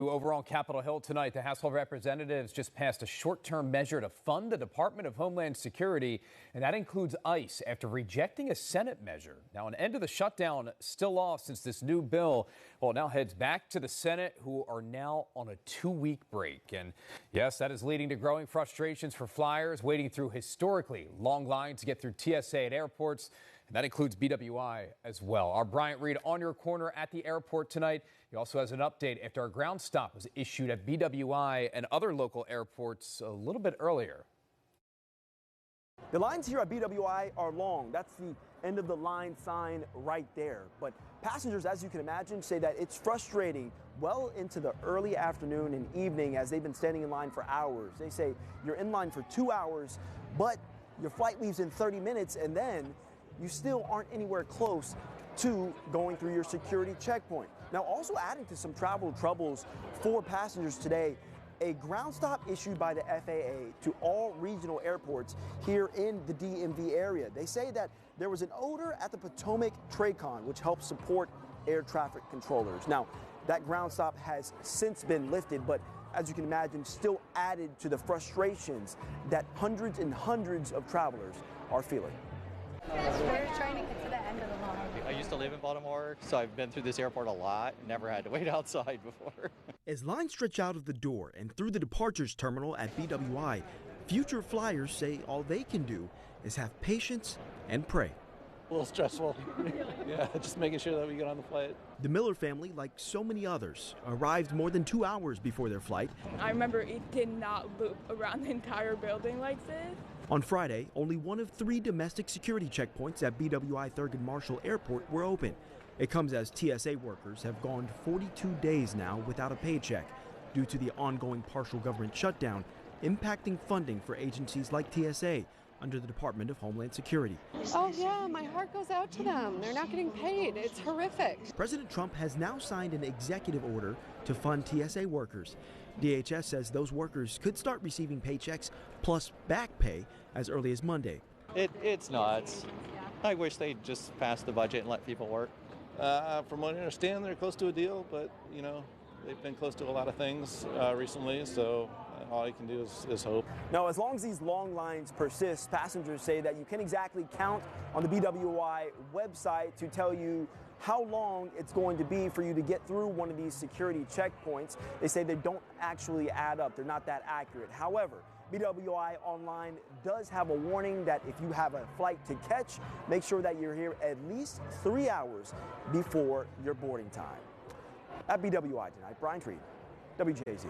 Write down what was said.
Over on Capitol Hill tonight, the House of Representatives just passed a short-term measure to fund the Department of Homeland Security, and that includes ICE after rejecting a Senate measure. Now, an end to the shutdown still off since this new bill, well, now heads back to the Senate, who are now on a 2-week break. And yes, that is leading to growing frustrations for flyers waiting through historically long lines to get through TSA at airports. And that includes BWI as well. Our Bryant Reed on your corner at the airport tonight. He also has an update after our ground stop was issued at BWI and other local airports a little bit earlier. The lines here at BWI are long. That's the end of the line sign right there. But passengers, as you can imagine, say that it's frustrating well into the early afternoon and evening as they've been standing in line for hours. They say you're in line for 2 hours, but your flight leaves in 30 minutes and then you still aren't anywhere close to going through your security checkpoint. Now, also adding to some travel troubles for passengers today, a ground stop issued by the FAA to all regional airports here in the DMV area. They say that there was an odor at the Potomac Tracon, which helps support air traffic controllers. Now, that ground stop has since been lifted, but as you can imagine, still added to the frustrations that hundreds and hundreds of travelers are feeling. We're trying to get to the end of the line. I used to live in Baltimore, so I've been through this airport a lot. Never had to wait outside before. As lines stretch out of the door and through the departures terminal at BWI, future flyers say all they can do is have patience and pray. A little stressful. Yeah, just making sure that we get on the flight. The Miller family, like so many others, arrived more than 2 hours before their flight. I remember it did not loop around the entire building like this. On Friday, only one of 3 domestic security checkpoints at BWI Thurgood Marshall Airport were open. It comes as TSA workers have gone 42 days now without a paycheck due to the ongoing partial government shutdown, impacting funding for agencies like TSA under the Department of Homeland Security. Oh yeah, my heart goes out to them. They're not getting paid. It's horrific. President Trump has now signed an executive order to fund TSA workers. DHS says those workers could start receiving paychecks plus back pay as early as Monday. It's nuts. I wish they'd just pass the budget and let people work. From what I understand, they're close to a deal, but, you know, they've been close to a lot of things recently, so all you can do is hope. Now, as long as these long lines persist, passengers say that you can exactly count on the BWI website to tell you how long it's going to be for you to get through one of these security checkpoints. They say they don't actually add up. They're not that accurate. However, BWI Online does have a warning that if you have a flight to catch, make sure that you're here at least 3 hours before your boarding time. At BWI tonight, Bryant Reed, WJZ.